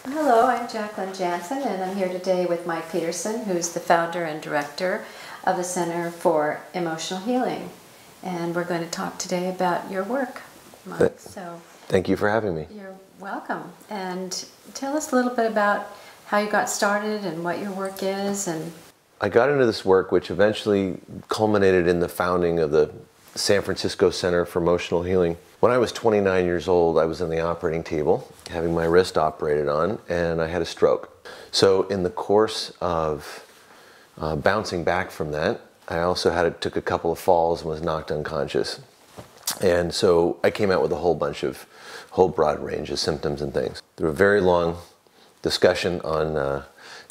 Hello, I'm Jacqueline Janssen, and I'm here today with Mike Peterson, who's the founder and director of the Center for Emotional Healing. And we're going to talk today about your work, Mike. Thank you for having me. You're welcome. And tell us a little bit about how you got started and what your work is. I got into this work, which eventually culminated in the founding of the San Francisco Center for Emotional Healing. When I was 29 years old, I was on the operating table, having my wrist operated on, and I had a stroke. So in the course of bouncing back from that, I also took a couple of falls and was knocked unconscious. And so I came out with a whole broad range of symptoms and things. There was a very long discussion on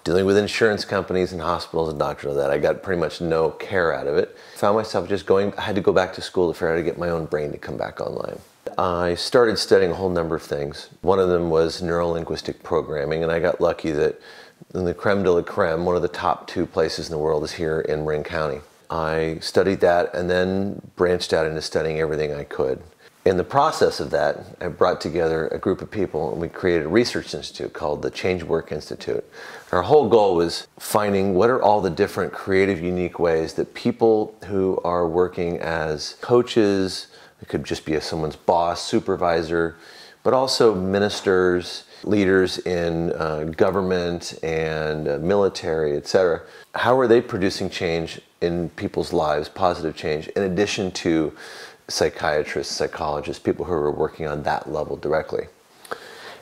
dealing with insurance companies and hospitals and doctors and all that. I got pretty much no care out of it. Found myself I had to go back to school to figure out how to get my own brain to come back online. I started studying a whole number of things. One of them was neuro-linguistic programming, and I got lucky that in the creme de la creme, one of the top 2 places in the world is here in Marin County. I studied that and then branched out into studying everything I could. In the process of that, I brought together a group of people and we created a research institute called the Change Work Institute. Our whole goal was finding what are all the different creative, unique ways that people who are working as coaches, it could just be someone's boss, supervisor, but also ministers, leaders in government and military, etc. How are they producing change in people's lives, positive change, in addition to psychiatrists, psychologists, people who were working on that level directly.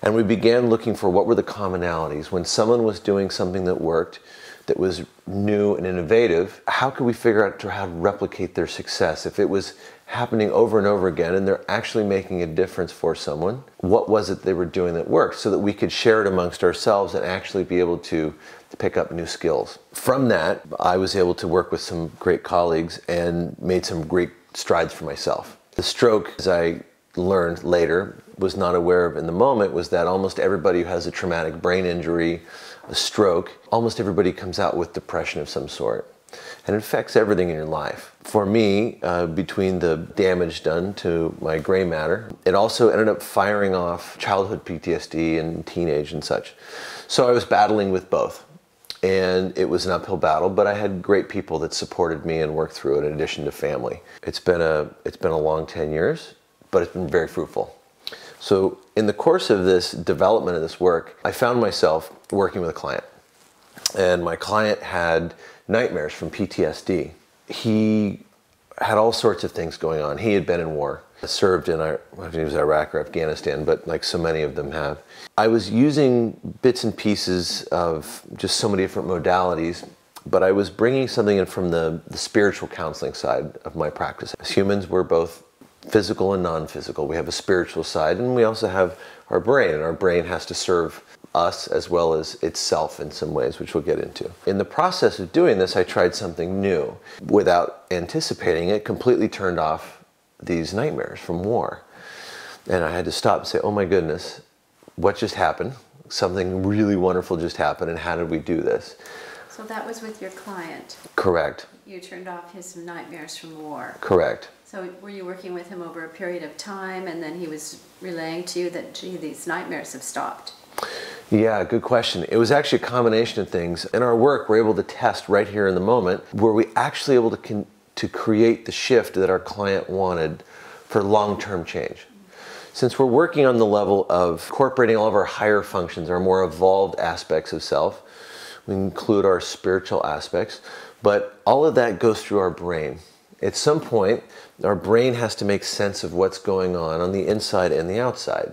And we began looking for what were the commonalities. When someone was doing something that worked, that was new and innovative, how could we figure out how to replicate their success? If it was happening over and over again and they're actually making a difference for someone, what was it they were doing that worked, so that we could share it amongst ourselves and actually be able to pick up new skills. From that, I was able to work with some great colleagues and made some great strides for myself. The stroke, as I learned later, was not aware of in the moment, was that almost everybody who has a traumatic brain injury, a stroke, almost everybody comes out with depression of some sort. And it affects everything in your life. For me, between the damage done to my gray matter, it also ended up firing off childhood PTSD and teenage and such. So I was battling with both. And it was an uphill battle, but I had great people that supported me and worked through it in addition to family. It's been a long 10 years, but it's been very fruitful. So in the course of this development of this work, I found myself working with a client. And my client had nightmares from PTSD. He had all sorts of things going on. He had been in war, served in Iraq or Afghanistan, but like so many of them have. I was using bits and pieces of just so many different modalities, but I was bringing something in from the spiritual counseling side of my practice. As humans, we're both physical and non-physical. We have a spiritual side, and we also have our brain, and our brain has to serve us as well as itself in some ways, which we'll get into. In the process of doing this, I tried something new. Without anticipating it, completely turned off these nightmares from war. And I had to stop and say, oh my goodness, what just happened? Something really wonderful just happened, and how did we do this? So that was with your client? Correct. You turned off his nightmares from war? Correct. So were you working with him over a period of time, and then he was relaying to you that, gee, these nightmares have stopped? Yeah, good question. It was actually a combination of things. In our work, we're able to test right here in the moment, where we actually able to create the shift that our client wanted for long-term change. Since we're working on the level of incorporating all of our higher functions, our more evolved aspects of self, we include our spiritual aspects, but all of that goes through our brain. At some point, our brain has to make sense of what's going on the inside and the outside.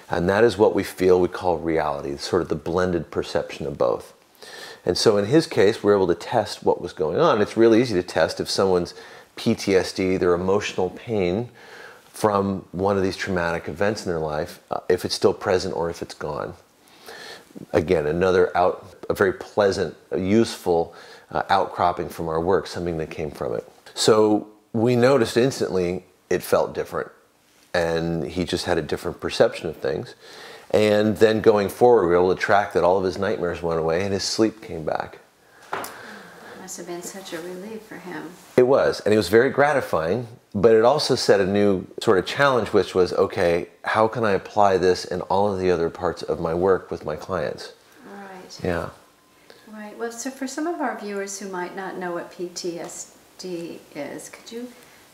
And that is what we call reality, sort of the blended perception of both. And so in his case, we're able to test what was going on. It's really easy to test if someone's PTSD, their emotional pain from one of these traumatic events in their life, if it's still present or if it's gone. Again, a very pleasant, useful outcropping from our work, something that came from it. So we noticed instantly it felt different. And he just had a different perception of things. And then going forward, we were able to track that all of his nightmares went away and his sleep came back. It must have been such a relief for him. It was, and it was very gratifying But it also set a new sort of challenge, which was, okay, how can I apply this in all of the other parts of my work with my clients? Right. Yeah. Right. Well, so for some of our viewers who might not know what PTSD is, could you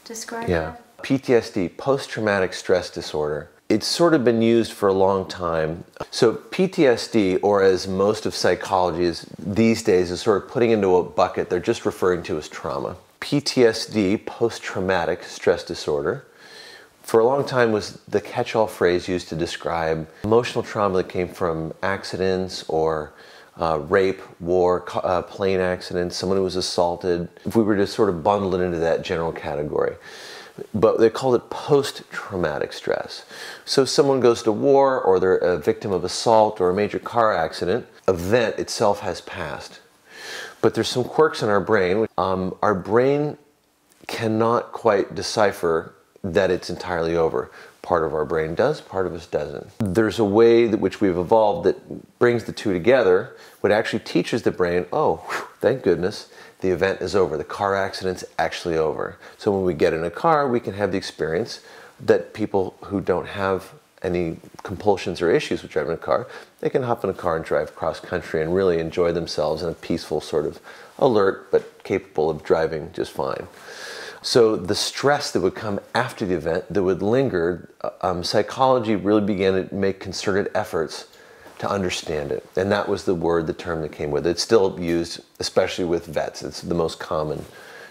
describe that? PTSD, post-traumatic stress disorder. It's sort of been used for a long time. So PTSD, or as most of psychology is these days, is sort of putting into a bucket they're just referring to as trauma. PTSD, post-traumatic stress disorder, for a long time was the catch-all phrase used to describe emotional trauma that came from accidents or rape, war, plane accidents, someone who was assaulted. If we were to sort of bundle it into that general category. But they called it post-traumatic stress. So if someone goes to war, or they're a victim of assault or a major car accident, event itself has passed. But there's some quirks in our brain. Our brain cannot quite decipher that it's entirely over. Part of our brain does, part of us doesn't. There's a way that which we've evolved that brings the two together, what actually teaches the brain, oh, whew, thank goodness, the event is over. The car accident's actually over. So when we get in a car, we can have the experience that people who don't have any compulsions or issues with driving a car, they can hop in a car and drive cross country and really enjoy themselves in a peaceful sort of alert, but capable of driving just fine. So the stress that would come after the event, that would linger, psychology really began to make concerted efforts to understand it. And that was the term that came with it. It's still used, especially with vets. It's the most common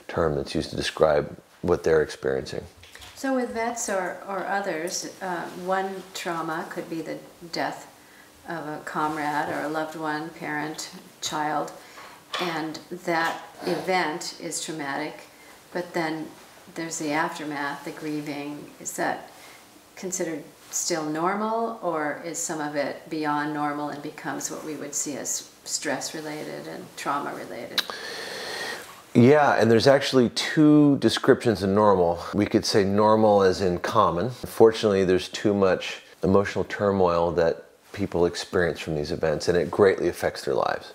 term that's used to describe what they're experiencing. So with vets or others, one trauma could be the death of a comrade or a loved one, parent, child, and that event is traumatic, but then there's the aftermath, the grieving. Is that considered still normal, or is some of it beyond normal and becomes what we would see as stress-related and trauma-related? Yeah, and there's actually two descriptions of normal. We could say normal as in common. Unfortunately, there's too much emotional turmoil that people experience from these events, and it greatly affects their lives.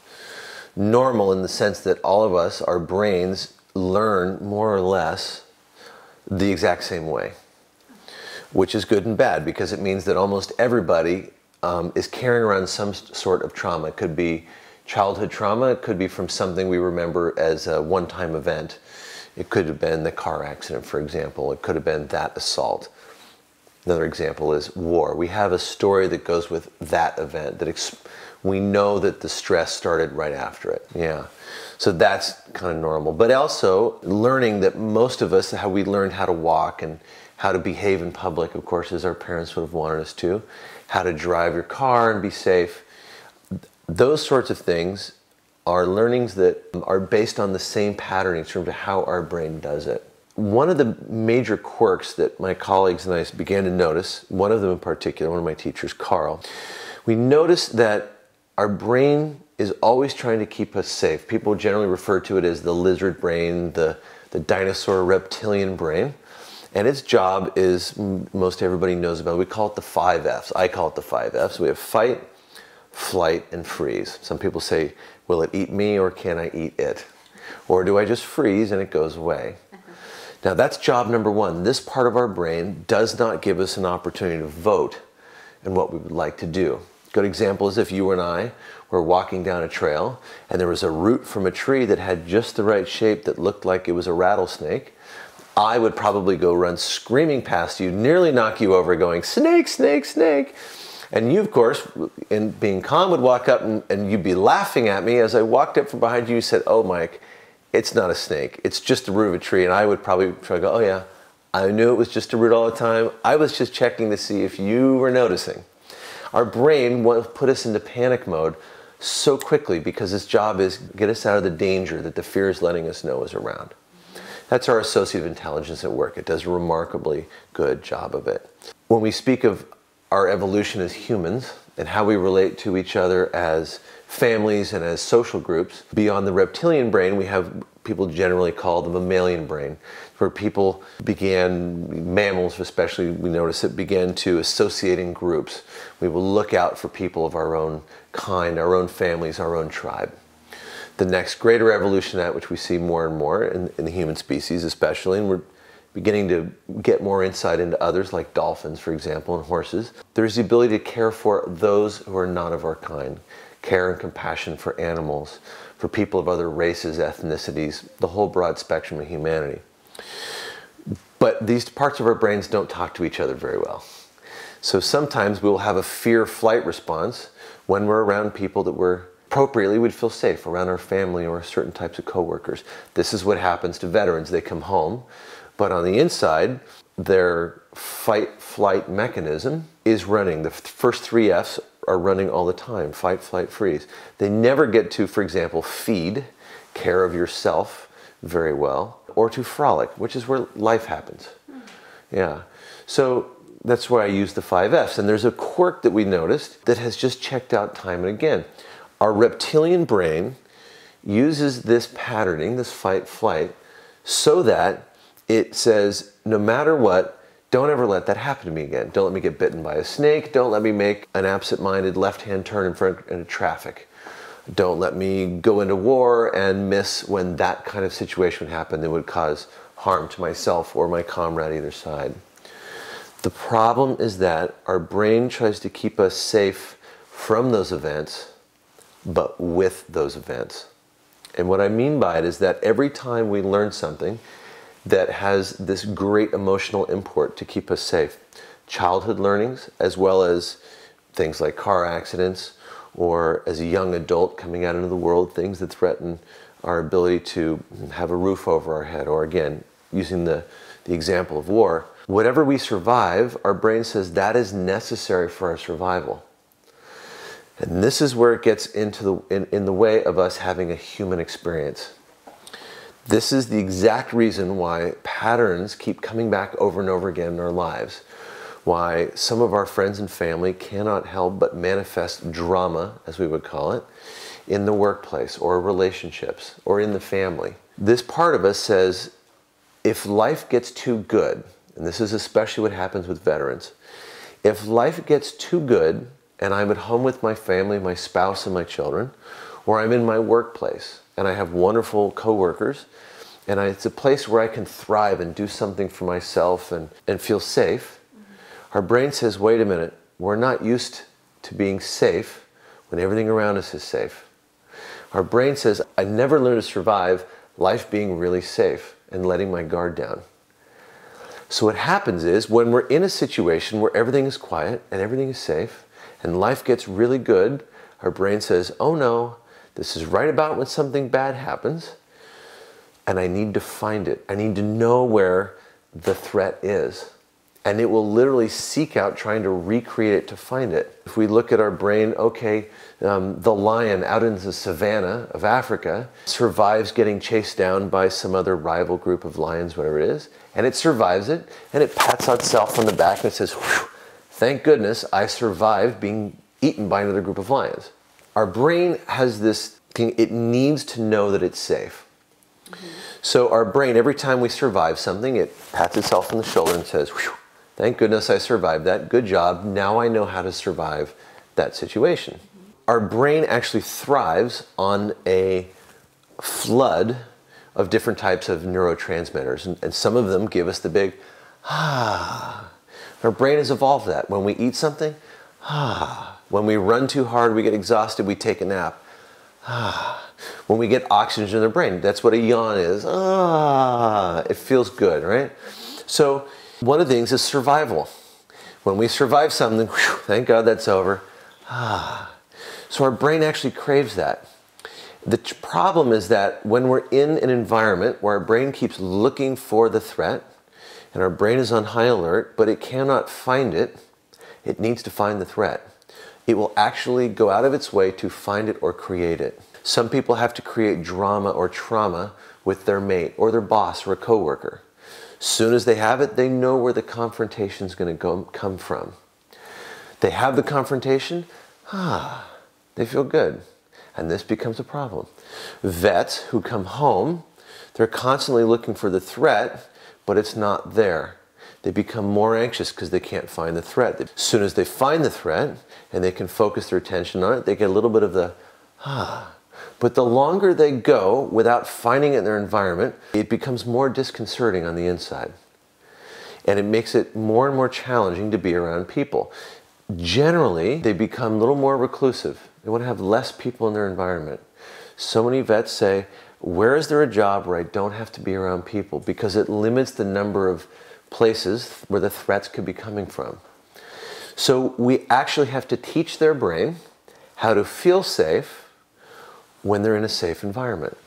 Normal in the sense that all of us, our brains, learn more or less the exact same way, which is good and bad, because it means that almost everybody is carrying around some sort of trauma. It could be childhood trauma, it could be from something we remember as a one-time event. It could have been the car accident, for example. It could have been that assault. Another example is war. We have a story that goes with that event, that we know that the stress started right after it. Yeah. So that's kind of normal. But also learning that most of us, how we learned how to walk and how to behave in public, of course, as our parents would have wanted us to, how to drive your car and be safe. Those sorts of things are learnings that are based on the same pattern in terms of how our brain does it. One of the major quirks that my colleagues and I began to notice, one of them in particular, one of my teachers, Carl, we noticed that our brain is always trying to keep us safe. People generally refer to it as the lizard brain, the dinosaur reptilian brain. And its job is, most everybody knows about, we call it the 5 Fs. I call it the 5 Fs. We have fight, flight, and freeze. Some people say, will it eat me or can I eat it? Or do I just freeze and it goes away? Now that's job number one. This part of our brain does not give us an opportunity to vote in what we would like to do. A good example is if you and I were walking down a trail and there was a root from a tree that had just the right shape that looked like it was a rattlesnake, I would probably go run screaming past you, nearly knock you over, going, snake, snake, snake. And you, of course, in being calm, would walk up and you'd be laughing at me. As I walked up from behind you, you said, oh, Mike, it's not a snake. It's just the root of a tree. And I would probably try to go, oh, yeah, I knew it was just a root all the time. I was just checking to see if you were noticing. Our brain will put us into panic mode so quickly because its job is get us out of the danger that the fear is letting us know is around. That's our associative intelligence at work. It does a remarkably good job of it. When we speak of our evolution as humans and how we relate to each other as families and as social groups, beyond the reptilian brain, we have people generally call the mammalian brain, where people began, mammals especially, we notice it began to associate in groups. We will look out for people of our own kind, our own families, our own tribe. The next greater evolution, at which we see more and more in the human species especially, and we're beginning to get more insight into others, like dolphins, for example, and horses. There's the ability to care for those who are not of our kind, care and compassion for animals, for people of other races, ethnicities, the whole broad spectrum of humanity. But these parts of our brains don't talk to each other very well. So sometimes we'll have a fear-flight response when we're around people that we're appropriately would feel safe, around our family or certain types of coworkers. This is what happens to veterans. They come home, but on the inside, their fight-flight mechanism is running. The first three F's are running all the time: fight, flight, freeze. They never get to, for example, feed, care of yourself very well, or to frolic, which is where life happens. Yeah. So that's why I use the 5 F's. And there's a quirk that we noticed that has just checked out time and again. Our reptilian brain uses this patterning, this fight-flight, so that it says, no matter what, don't ever let that happen to me again. Don't let me get bitten by a snake. Don't let me make an absent-minded left-hand turn in front of traffic. Don't let me go into war and miss when that kind of situation would happen that would cause harm to myself or my comrade either side. The problem is that our brain tries to keep us safe from those events, but with those events. And what I mean by it is that every time we learn something that has this great emotional import to keep us safe, childhood learnings, as well as things like car accidents, or as a young adult coming out into the world, things that threaten our ability to have a roof over our head, or again, using the example of war, whatever we survive, our brain says that is necessary for our survival. And this is where it gets into in the way of us having a human experience. This is the exact reason why patterns keep coming back over and over again in our lives. Why some of our friends and family cannot help but manifest drama, as we would call it, in the workplace or relationships or in the family. This part of us says, if life gets too good, and this is especially what happens with veterans, if life gets too good and I'm at home with my family, my spouse and my children, or I'm in my workplace and I have wonderful coworkers, and it's a place where I can thrive and do something for myself and feel safe, our brain says, wait a minute, we're not used to being safe when everything around us is safe. Our brain says, I never learned to survive life being really safe and letting my guard down. So what happens is, when we're in a situation where everything is quiet and everything is safe and life gets really good, our brain says, oh no, this is right about when something bad happens and I need to find it. I need to know where the threat is. And it will literally seek out trying to recreate it to find it. If we look at our brain, okay, the lion out in the savannah of Africa survives getting chased down by some other rival group of lions, whatever it is, and it survives it, and it pats itself on the back and it says, whew, thank goodness I survived being eaten by another group of lions. Our brain has this thing, it needs to know that it's safe. So our brain, every time we survive something, it pats itself on the shoulder and says, whew, thank goodness I survived that. Good job. Now I know how to survive that situation. Our brain actually thrives on a flood of different types of neurotransmitters. And some of them give us the big, ah. Our brain has evolved that. When we eat something, ah. When we run too hard, we get exhausted, we take a nap. Ah. When we get oxygen in the brain, that's what a yawn is. Ah. It feels good, right? So one of the things is survival. When we survive something, whew, thank God that's over. Ah. So our brain actually craves that. The problem is that when we're in an environment where our brain keeps looking for the threat, and our brain is on high alert, but it cannot find it, it needs to find the threat. It will actually go out of its way to find it or create it. Some people have to create drama or trauma with their mate or their boss or a coworker. Soon as they have it, they know where the confrontation is going to come from. They have the confrontation, they feel good. And this becomes a problem. Vets who come home, they're constantly looking for the threat, but it's not there. They become more anxious because they can't find the threat. As soon as they find the threat and they can focus their attention on it, they get a little bit of the But the longer they go without finding it in their environment, it becomes more disconcerting on the inside. and it makes it more and more challenging to be around people. Generally, they become a little more reclusive. They want to have less people in their environment. So many vets say, where is there a job where I don't have to be around people? Because it limits the number of places where the threats could be coming from. So we actually have to teach their brain how to feel safe when they're in a safe environment.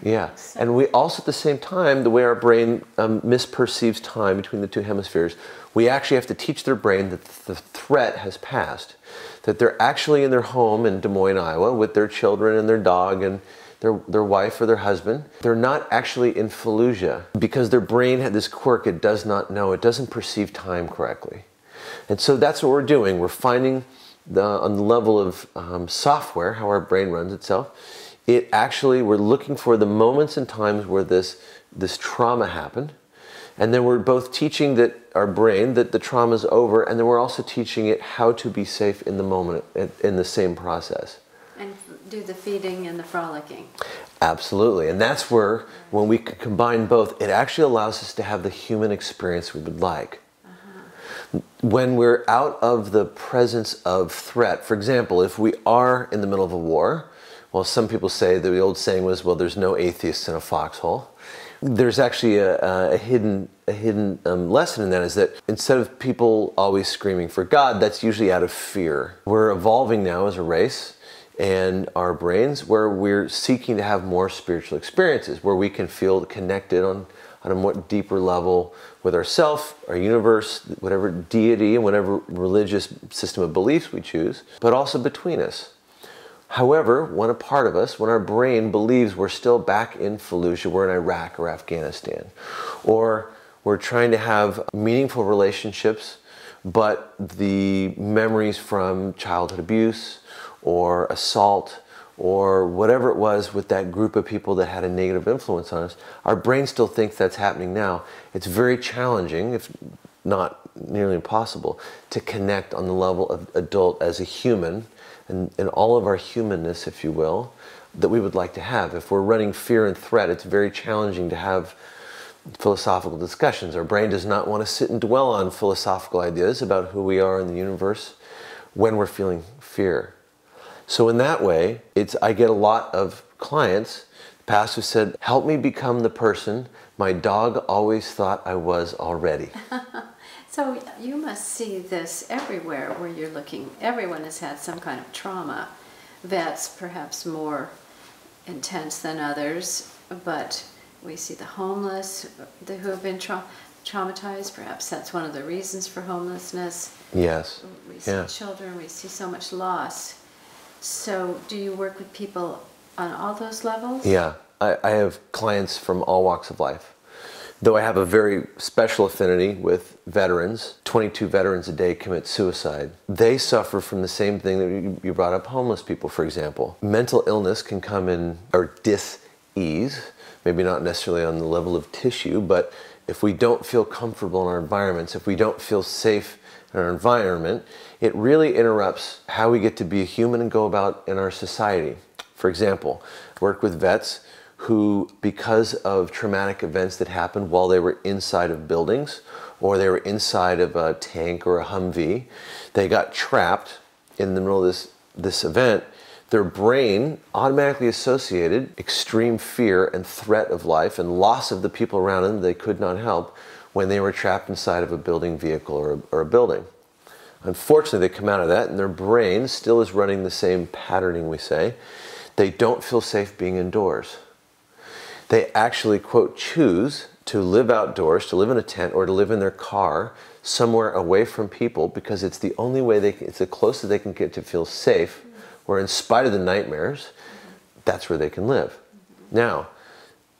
Yeah, and we also at the same time, the way our brain misperceives time between the two hemispheres, we actually have to teach their brain that the threat has passed, that they're actually in their home in Des Moines, Iowa with their children and their dog and their wife or their husband. They're not actually in Fallujah because their brain had this quirk it does not know, it doesn't perceive time correctly. And so that's what we're doing. We're finding on the level of software, how our brain runs itself, we're looking for the moments and times where this trauma happened. And then we're both teaching that our brain that the trauma is over, and then we're also teaching it how to be safe in the moment in the same process. And do the feeding and the frolicking. Absolutely. And that's where, when we combine both, it actually allows us to have the human experience we would like. When we're out of the presence of threat, for example, if we are in the middle of a war, well, some people say the old saying was, well, there's no atheists in a foxhole. There's actually a hidden lesson in that, is that instead of people always screaming for God, that's usually out of fear. We're evolving now as a race and our brains where we're seeking to have more spiritual experiences, where we can feel connected on a more deeper level with ourself, our universe, whatever deity and whatever religious system of beliefs we choose, but also between us. However, when a part of us, when our brain believes we're still back in Fallujah, we're in Iraq or Afghanistan, or we're trying to have meaningful relationships, but the memories from childhood abuse or assault or whatever it was with that group of people that had a negative influence on us, our brain still thinks that's happening now. It's very challenging, if not nearly impossible, to connect on the level of adult as a human and all of our humanness, if you will, that we would like to have. If we're running fear and threat, it's very challenging to have philosophical discussions. Our brain does not want to sit and dwell on philosophical ideas about who we are in the universe when we're feeling fear. So in that way, I get a lot of clients, past, who said, help me become the person my dog always thought I was already. So you must see this everywhere where you're looking. Everyone has had some kind of trauma. Vets perhaps more intense than others, but we see the homeless who have been traumatized. Perhaps that's one of the reasons for homelessness. Yes. We see children, we see so much loss. So do you work with people on all those levels? Yeah, I have clients from all walks of life. Though I have a very special affinity with veterans, 22 veterans a day commit suicide. They suffer from the same thing that you brought up, homeless people, for example. Mental illness can come in, or dis-ease, maybe not necessarily on the level of tissue, but if we don't feel comfortable in our environments, if we don't feel safe in our environment, it really interrupts how we get to be a human and go about in our society. For example, work with vets who, because of traumatic events that happened while they were inside of buildings, or they were inside of a tank or a Humvee, they got trapped in the middle of this event. Their brain automatically associated extreme fear and threat of life and loss of the people around them they could not help when they were trapped inside of a building vehicle or a building. Unfortunately, they come out of that and their brain still is running the same patterning, we say. They don't feel safe being indoors. They actually, quote, choose to live outdoors, to live in a tent, or to live in their car somewhere away from people because it's the only way it's the closest they can get to feel safe, where in spite of the nightmares, that's where they can live. Now,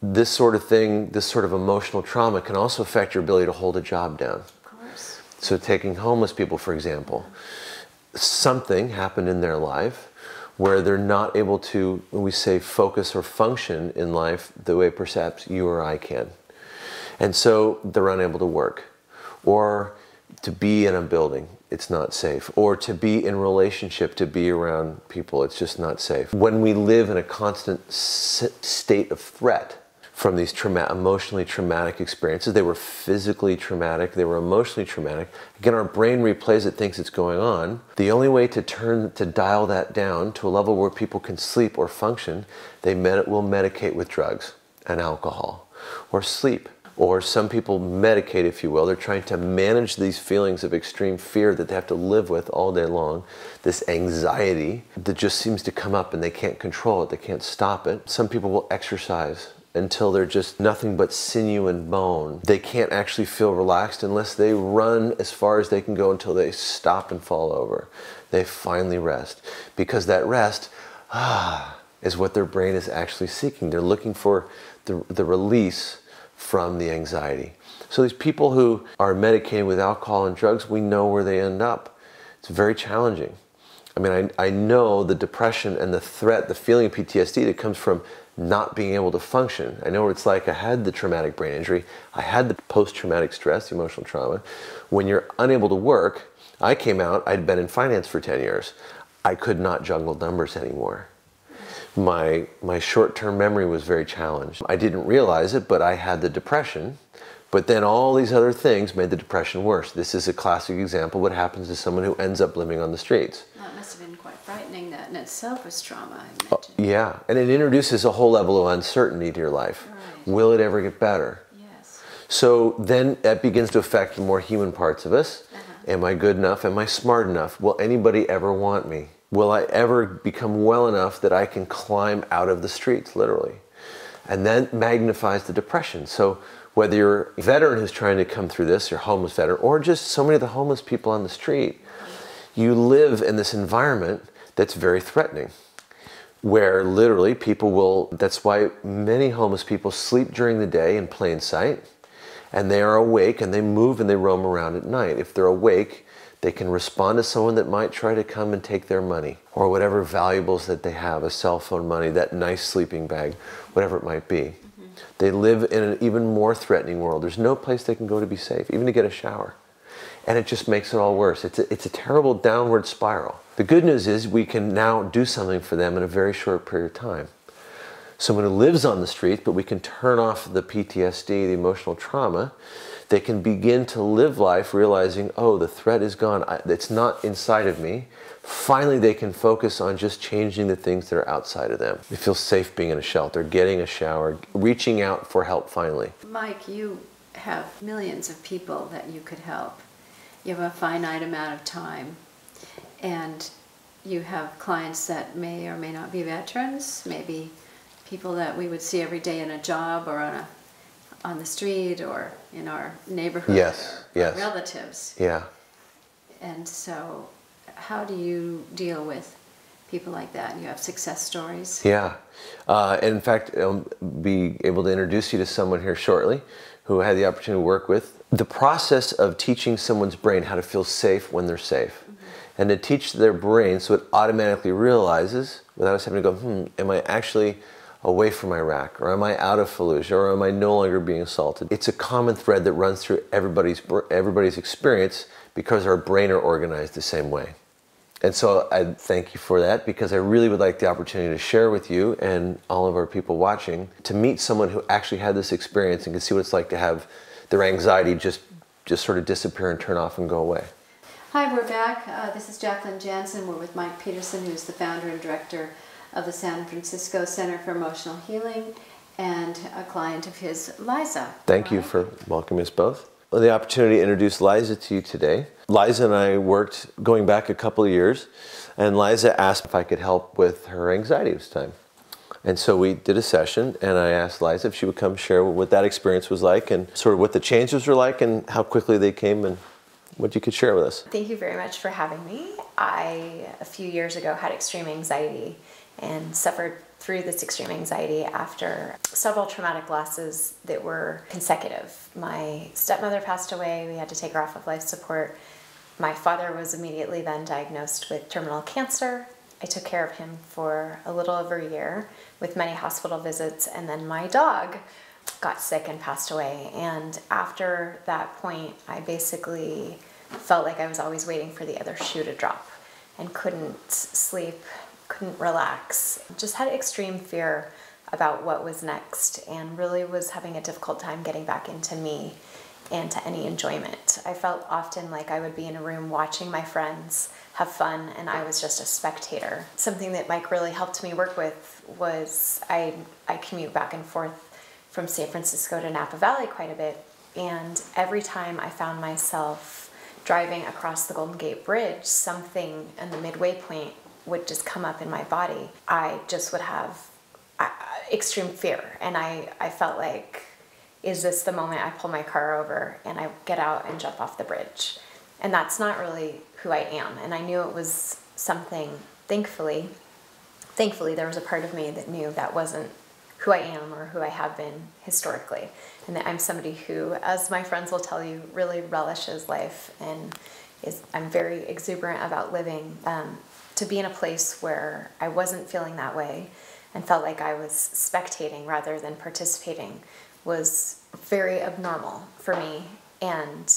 this sort of thing, this sort of emotional trauma can also affect your ability to hold a job down. Of course. So taking homeless people, for example, something happened in their life where they're not able to, when we say focus or function in life the way perhaps you or I can. And so they're unable to work, or to be in a building, it's not safe, or to be in relationship, to be around people, it's just not safe. When we live in a constant state of threat, from these emotionally traumatic experiences. They were physically traumatic, they were emotionally traumatic. Again, our brain replays it, thinks it's going on. The only way to dial that down to a level where people can sleep or function, they will medicate with drugs and alcohol, or sleep. Or some people medicate, if you will. They're trying to manage these feelings of extreme fear that they have to live with all day long. This anxiety that just seems to come up and they can't control it, they can't stop it. Some people will exercise until they're just nothing but sinew and bone. They can't actually feel relaxed unless they run as far as they can go until they stop and fall over. They finally rest. Because that rest, is what their brain is actually seeking. They're looking for the release from the anxiety. So these people who are medicating with alcohol and drugs, we know where they end up. It's very challenging. I mean, I know the depression and the threat, the feeling of PTSD that comes from not being able to function. I know what it's like. I had the traumatic brain injury. I had the post-traumatic stress, the emotional trauma. When you're unable to work, I came out, I'd been in finance for 10 years. I could not juggle numbers anymore. My short-term memory was very challenged. I didn't realize it, but I had the depression. But then all these other things made the depression worse. This is a classic example of what happens to someone who ends up living on the streets. Well, it must have been quite frightening. That in itself was trauma, I Oh, imagine. yeah, and it introduces a whole level of uncertainty to your life. Right. Will it ever get better? Yes. So then that begins to affect the more human parts of us. Am I good enough? Am I smart enough? Will anybody ever want me? Will I ever become well enough that I can climb out of the streets, literally? And that magnifies the depression. So whether you're a veteran who's trying to come through this, you're a homeless veteran, or just so many of the homeless people on the street, you live in this environment that's very threatening, where literally people will, that's why many homeless people sleep during the day in plain sight, and they are awake and they move and they roam around at night. If they're awake, they can respond to someone that might try to come and take their money, or whatever valuables that they have, a cell phone, money, that nice sleeping bag, whatever it might be. They live in an even more threatening world. There's no place they can go to be safe, even to get a shower. And it just makes it all worse. It's a terrible downward spiral. The good news is we can now do something for them in a very short period of time. Someone who lives on the street, but we can turn off the PTSD, the emotional trauma. They can begin to live life realizing, oh, the threat is gone. It's not inside of me. Finally, they can focus on just changing the things that are outside of them. They feel safe being in a shelter, getting a shower, reaching out for help finally. Mike, you have millions of people that you could help. You have a finite amount of time. And you have clients that may or may not be veterans, maybe people that we would see every day in a job or on the street or in our neighborhood. Yes, yes. Relatives. Yeah. And so how do you deal with people like that? You have success stories? Yeah. And in fact, I'll be able to introduce you to someone here shortly who I had the opportunity to work with. The process of teaching someone's brain how to feel safe when they're safe, and to teach their brain so it automatically realizes, without us having to go, am I actually away from Iraq, or am I out of Fallujah, or am I no longer being assaulted? It's a common thread that runs through everybody's experience because our brain are organized the same way. And so I thank you for that, because I really would like the opportunity to share with you and all of our people watching, to meet someone who actually had this experience and can see what it's like to have their anxiety just sort of disappear and turn off and go away. Hi, we're back. This is Jacqueline Janssen. We're with Mike Peterson, who's the founder and director of the San Francisco Center for Emotional Healing, and a client of his, Liza. Thank you for welcoming us both. Well, the opportunity to introduce Liza to you today. Liza and I worked going back a couple of years, and Liza asked if I could help with her anxiety this time. And so we did a session, and I asked Liza if she would come share what that experience was like, and sort of what the changes were like, and how quickly they came, and what you could share with us. Thank you very much for having me. I, a few years ago, had extreme anxiety and suffered through this extreme anxiety after several traumatic losses that were consecutive. My stepmother passed away. We had to take her off of life support. My father was immediately then diagnosed with terminal cancer. I took care of him for a little over a year with many hospital visits, and then my dog got sick and passed away. And after that point, I basically felt like I was always waiting for the other shoe to drop and couldn't sleep, couldn't relax. Just had extreme fear about what was next, and really was having a difficult time getting back into me and to any enjoyment. I felt often like I would be in a room watching my friends have fun and I was just a spectator. Something that Mike really helped me work with was I commute back and forth from San Francisco to Napa Valley quite a bit, and every time I found myself driving across the Golden Gate Bridge, something in the midway point would just come up in my body. I just would have extreme fear, and I felt like, is this the moment I pull my car over and I get out and jump off the bridge? And that's not really who I am. And I knew it was something, thankfully there was a part of me that knew that wasn't who I am or who I have been historically. And that I'm somebody who, as my friends will tell you, really relishes life and I'm very exuberant about living. To be in a place where I wasn't feeling that way and felt like I was spectating rather than participating was very abnormal for me, and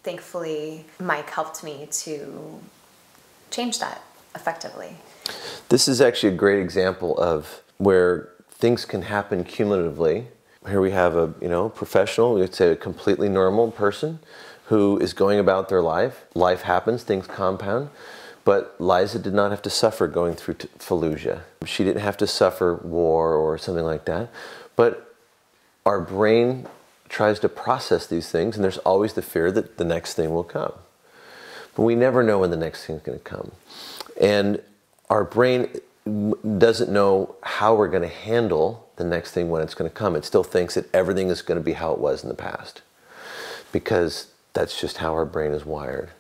thankfully Mike helped me to change that effectively. This is actually a great example of where things can happen cumulatively. Here we have a professional, let's say a completely normal person who is going about their life. Life happens, things compound. But Liza did not have to suffer going through Fallujah. She didn't have to suffer war or something like that. But our brain tries to process these things, and there's always the fear that the next thing will come. But we never know when the next thing is going to come. And our brain doesn't know how we're going to handle the next thing when it's going to come. It still thinks that everything is going to be how it was in the past, because that's just how our brain is wired.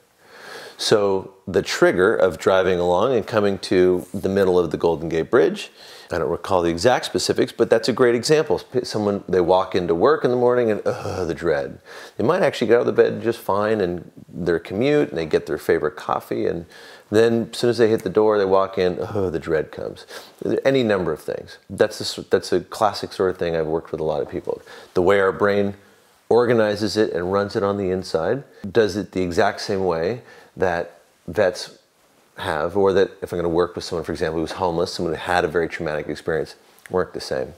So the trigger of driving along and coming to the middle of the Golden Gate Bridge, I don't recall the exact specifics, but that's a great example. Someone, they walk into work in the morning and the dread. They might actually get out of the bed just fine and their commute, and they get their favorite coffee, and then as soon as they hit the door, they walk in, the dread comes. Any number of things. That's a classic sort of thing. I've worked with a lot of people. The way our brain organizes it and runs it on the inside, does it the exact same way that vets have, or that if I'm going to work with someone, for example, who's homeless, someone who had a very traumatic experience, work the same.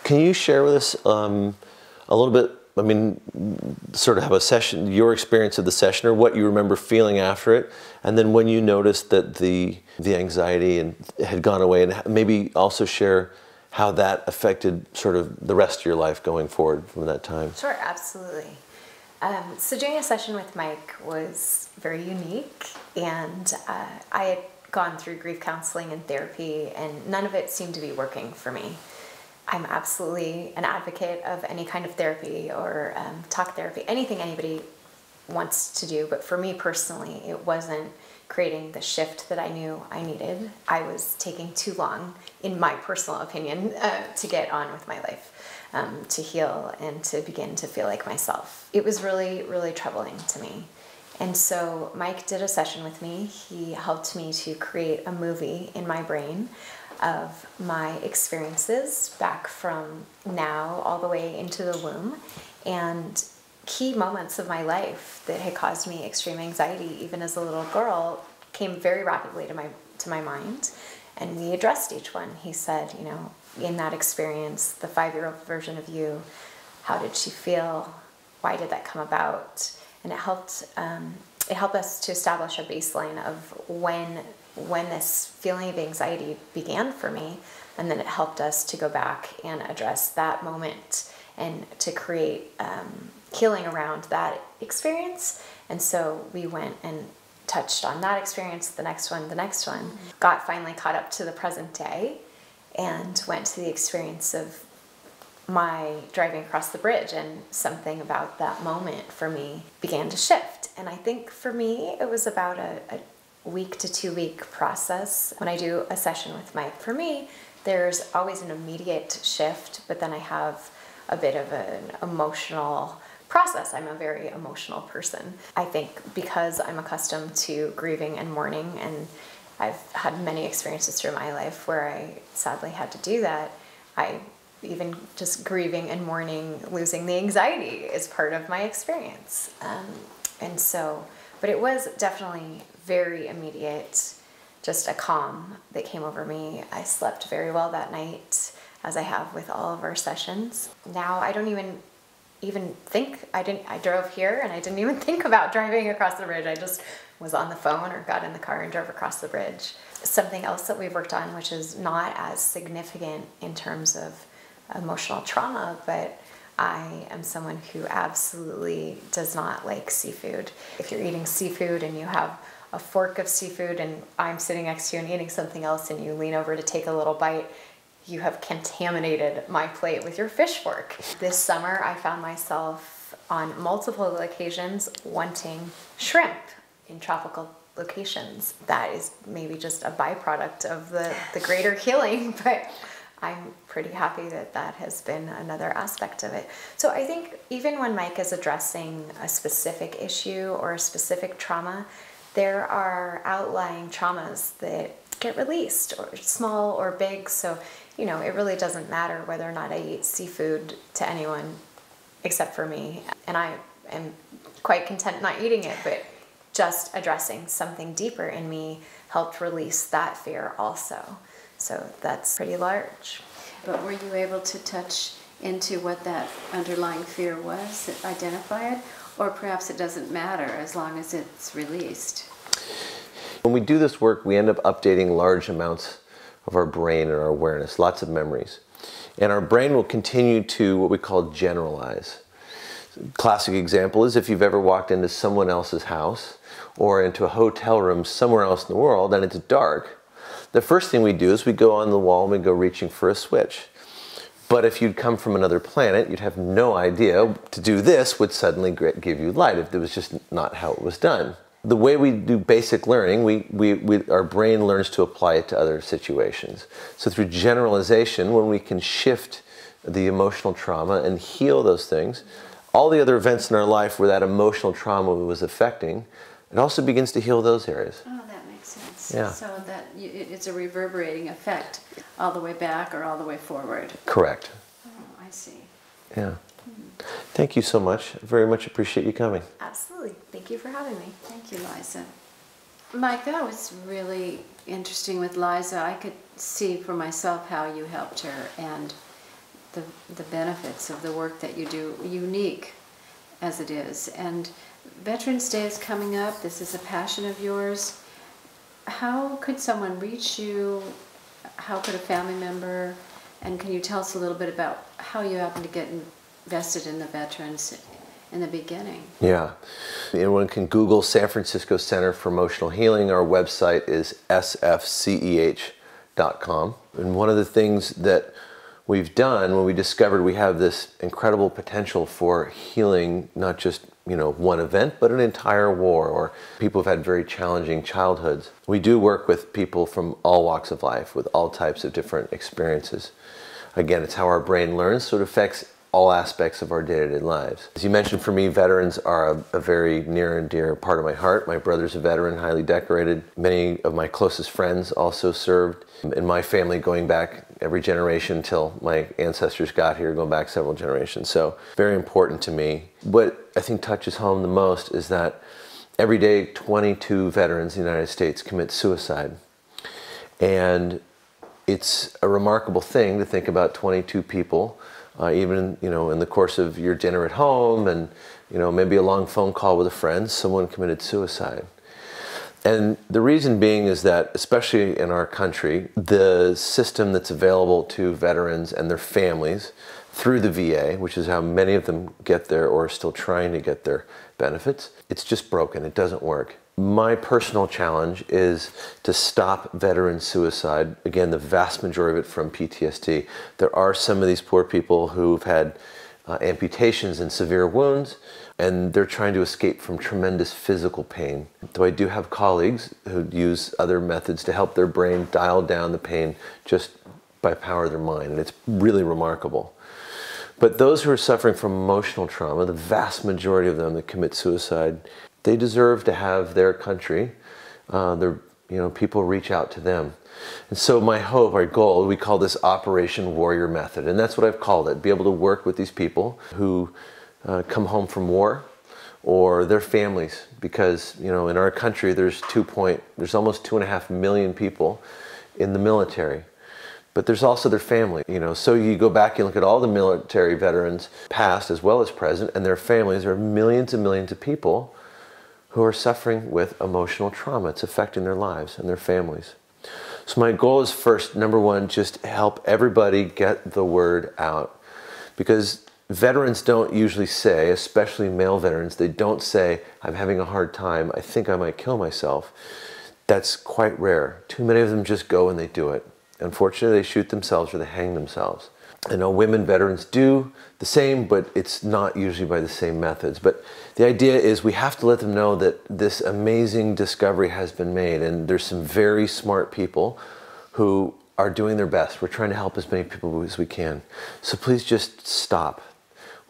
Can you share with us a little bit, sort of have a session, your experience of the session, or what you remember feeling after it, and then when you noticed that the anxiety had gone away, and maybe also share how that affected sort of the rest of your life going forward from that time? Sure, absolutely. So doing a session with Mike was very unique, and I had gone through grief counseling and therapy, and none of it seemed to be working for me. I'm absolutely an advocate of any kind of therapy or talk therapy, anything anybody wants to do, but for me personally, it wasn't creating the shift that I knew I needed. I was taking too long, in my personal opinion, to get on with my life. To heal and to begin to feel like myself. It was really, really troubling to me. And so Mike did a session with me. He helped me to create a movie in my brain of my experiences back from now all the way into the womb, and key moments of my life that had caused me extreme anxiety even as a little girl came very rapidly to my mind, and we addressed each one. He said, in that experience, the 5-year-old version of you, how did she feel? Why did that come about? And it helped us to establish a baseline of when this feeling of anxiety began for me, and then it helped us to go back and address that moment and to create healing around that experience. And so we went and touched on that experience, the next one, got finally caught up to the present day, and went to the experience of my driving across the bridge, and something about that moment for me began to shift. And I think for me, it was about a week to 2 week process. When I do a session with Mike, for me, there's always an immediate shift, but then I have a bit of an emotional process. I'm a very emotional person. I think because I'm accustomed to grieving and mourning, and I've had many experiences through my life where I sadly had to do that. Even just grieving and mourning, losing the anxiety is part of my experience. But it was definitely very immediate, just a calm that came over me. I slept very well that night. as I have with all of our sessions. Now I don't even think, I drove here and I didn't even think about driving across the bridge. I just was on the phone or got in the car and drove across the bridge. Something else that we've worked on, which is not as significant in terms of emotional trauma, but I am someone who absolutely does not like seafood. If you're eating seafood and you have a fork of seafood and I'm sitting next to you and eating something else and you lean over to take a little bite, you have contaminated my plate with your fish fork. This summer I found myself on multiple occasions wanting shrimp in tropical locations. That is maybe just a byproduct of the greater healing, but I'm pretty happy that that has been another aspect of it. So I think even when Mike is addressing a specific issue or a specific trauma, there are outlying traumas that get released, or small or big. So, you know, it really doesn't matter whether or not I eat seafood to anyone except for me. And I am quite content not eating it, but just addressing something deeper in me helped release that fear also. So that's pretty large. But were you able to touch into what that underlying fear was, identify it? Or perhaps it doesn't matter as long as it's released? When we do this work, we end up updating large amounts of our brain and our awareness, lots of memories. And our brain will continue to what we call generalize. Classic example is if you've ever walked into someone else's house or into a hotel room somewhere else in the world and it's dark, the first thing we do is we go on the wall and we go reaching for a switch. But if you'd come from another planet, you'd have no idea to do this would suddenly give you light if it was just not how it was done. The way we do basic learning, our brain learns to apply it to other situations. So through generalization, when we can shift the emotional trauma and heal those things, all the other events in our life where that emotional trauma was affecting, it also begins to heal those areas. Oh, that makes sense. Yeah. So that it's a reverberating effect all the way back or all the way forward. Correct. Oh, I see. Yeah. Thank you so much. I very much appreciate you coming. Absolutely. Thank you for having me. Thank you, Liza. Mike, that was really interesting with Liza. I could see for myself how you helped her and the benefits of the work that you do, unique as it is. And Veterans Day is coming up. This is a passion of yours. How could someone reach you? How could a family member? And can you tell us a little bit about how you happened to get invested in the veterans in the beginning? Yeah. Anyone can Google San Francisco Center for Emotional Healing. Our website is sfceh.com. And one of the things that we've done when we discovered we have this incredible potential for healing, not just one event, but an entire war, or people who've had very challenging childhoods. We do work with people from all walks of life, with all types of different experiences. Again, it's how our brain learns, so it affects all aspects of our day-to-day lives. As you mentioned, for me, veterans are a very near and dear part of my heart. My brother's a veteran, highly decorated. Many of my closest friends also served in my family, going back every generation until my ancestors got here, going back several generations. So very important to me. What I think touches home the most is that every day 22 veterans in the United States commit suicide. And it's a remarkable thing to think about 22 people even in the course of your dinner at home and maybe a long phone call with a friend, someone committed suicide. And the reason being is that, especially in our country, the system that's available to veterans and their families through the VA, which is how many of them get there or are still trying to get their benefits, it's just broken. It doesn't work. My personal challenge is to stop veteran suicide. Again, the vast majority of it from PTSD. There are some of these poor people who've had amputations and severe wounds, and they're trying to escape from tremendous physical pain. Though I do have colleagues who use other methods to help their brain dial down the pain just by power of their mind, and it's really remarkable. But those who are suffering from emotional trauma, the vast majority of them that commit suicide, they deserve to have their country, people reach out to them. And so my hope, our goal, we call this Operation Warrior Method, and that's what I've called it, be able to work with these people who come home from war or their families, because in our country there's almost 2.5 million people in the military. but there's also their family. So you go back and look at all the military veterans, past as well as present, and their families. There are millions and millions of people who are suffering with emotional trauma. It's affecting their lives and their families. So my goal is first, number one, just help everybody get the word out. Because veterans don't usually say, especially male veterans, they don't say, I'm having a hard time, I think I might kill myself. That's quite rare. Too many of them just go and they do it. Unfortunately, they shoot themselves or they hang themselves. I know women veterans do the same, but it's not usually by the same methods. But the idea is we have to let them know that this amazing discovery has been made, and there's some very smart people who are doing their best. We're trying to help as many people as we can. So please just stop.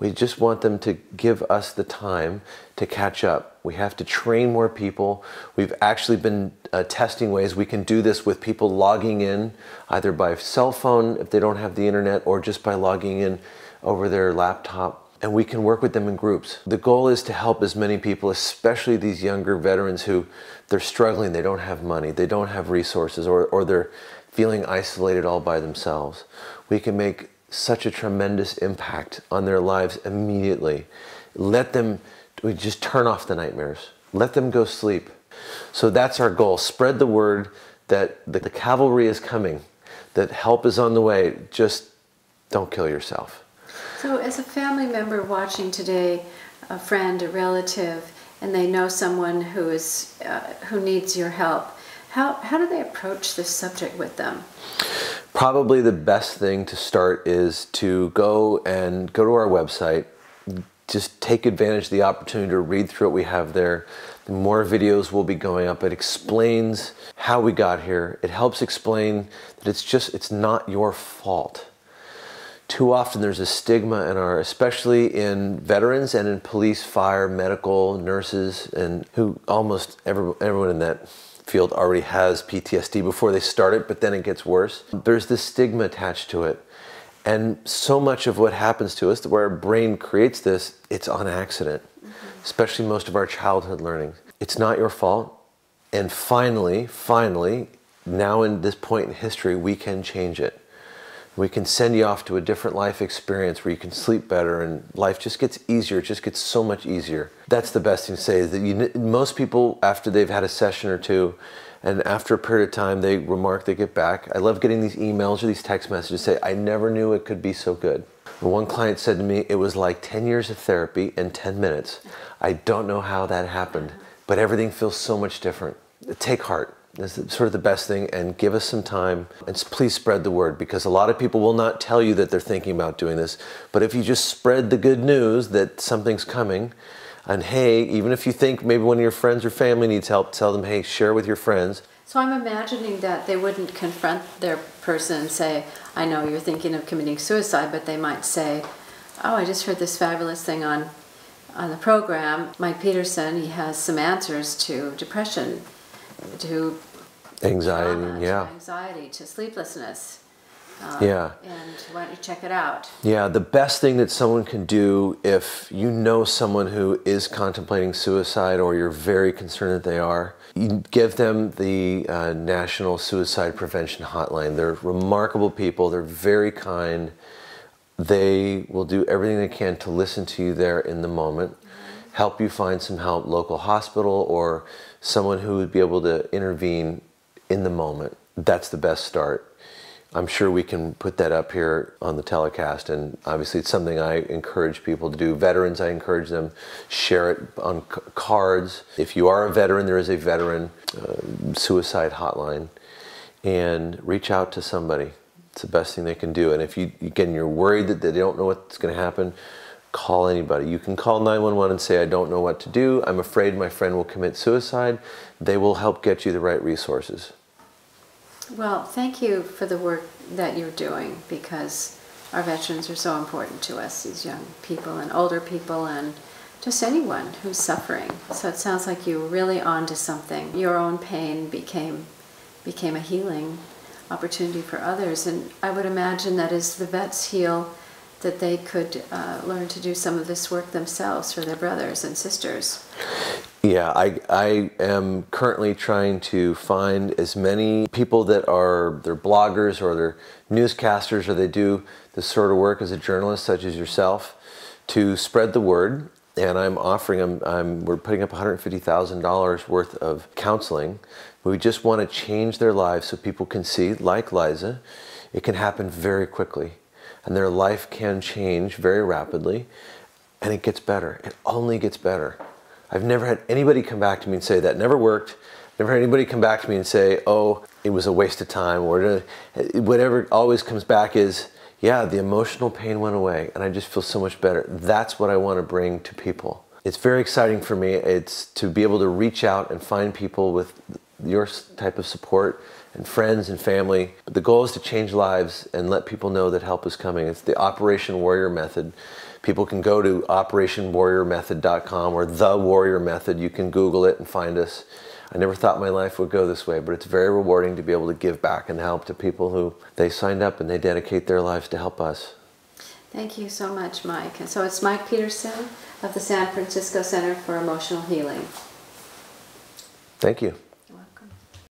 We just want them to give us the time to catch up. We have to train more people. We've actually been testing ways we can do this with people logging in, either by cell phone if they don't have the internet, or just by logging in over their laptop. And we can work with them in groups. The goal is to help as many people, especially these younger veterans who they're struggling, they don't have money, they don't have resources, or they're feeling isolated all by themselves. We can make such a tremendous impact on their lives immediately. We just turn off the nightmares. Let them go sleep. So that's our goal. Spread the word that the cavalry is coming, that help is on the way. Just don't kill yourself. So as a family member watching today, a friend, a relative, and they know someone who needs your help, how do they approach this subject with them? Probably the best thing to start is to go to our website. Just take advantage of the opportunity to read through what we have there. The more videos will be going up. It explains how we got here. It helps explain that it's not your fault. Too often there's a stigma especially in veterans and in police, fire, medical, nurses, and who almost everyone in that field already has PTSD before they start it, but then it gets worse. There's this stigma attached to it. And so much of what happens to us, where our brain creates this, it's on accident, especially most of our childhood learning. It's not your fault. And finally, now in this point in history, we can change it. We can send you off to a different life experience where you can sleep better and life just gets easier. It just gets so much easier. That's the best thing to say, is that most people, after they've had a session or two, and after a period of time, they get back. I love getting these emails or these text messages say, I never knew it could be so good. One client said to me, it was like 10 years of therapy in 10 minutes. I don't know how that happened, but everything feels so much different. Take heart. That's sort of the best thing, and give us some time, and please spread the word, because a lot of people will not tell you that they're thinking about doing this, but if you just spread the good news that something's coming, and hey, even if you think maybe one of your friends or family needs help, tell them, hey, share with your friends. So I'm imagining that they wouldn't confront their person and say, I know you're thinking of committing suicide, but they might say, oh, I just heard this fabulous thing on the program. Mike Peterson, he has some answers to depression, to anxiety, trauma, yeah. to anxiety, to sleeplessness. Yeah. And why don't you check it out? Yeah, the best thing that someone can do if you know someone who is contemplating suicide, or you're very concerned that they are, you give them the National Suicide Prevention Hotline. They're remarkable people. They're very kind. They will do everything they can to listen to you there in the moment, help you find some help, local hospital, or someone who would be able to intervene in the moment. That's the best start. I'm sure we can put that up here on the telecast, and obviously it's something I encourage people to do. Veterans, I encourage them, share it on cards. If you are a veteran, there is a veteran suicide hotline, and reach out to somebody. It's the best thing they can do. And if you're worried that they don't know what's going to happen, call anybody. You can call 911 and say, I don't know what to do. I'm afraid my friend will commit suicide. They will help get you the right resources. Well, thank you for the work that you're doing, because our veterans are so important to us, these young people and older people and just anyone who's suffering. So it sounds like you were really onto something. Your own pain became a healing opportunity for others, and I would imagine that as the vets heal, that they could learn to do some of this work themselves for their brothers and sisters. Yeah, I am currently trying to find as many people that are, they're bloggers or they're newscasters or they do this sort of work as a journalist such as yourself to spread the word. And I'm offering them, we're putting up $150,000 worth of counseling. We just want to change their lives so people can see, like Liza, it can happen very quickly. And their life can change very rapidly. And it gets better. It only gets better. I've never had anybody come back to me and say that never worked. Never had anybody come back to me and say, oh, it was a waste of time, or whatever always comes back is, yeah, the emotional pain went away and I just feel so much better. That's what I want to bring to people. It's very exciting for me. It's to be able to reach out and find people with your type of support and friends and family. But the goal is to change lives and let people know that help is coming. It's the Operation Warrior Method. People can go to operationwarriormethod.com or The Warrior Method. You can Google it and find us. I never thought my life would go this way, but it's very rewarding to be able to give back and help to people who they signed up and they dedicate their lives to help us. Thank you so much, Mike. And so it's Mike Peterson of the San Francisco Center for Emotional Healing. Thank you.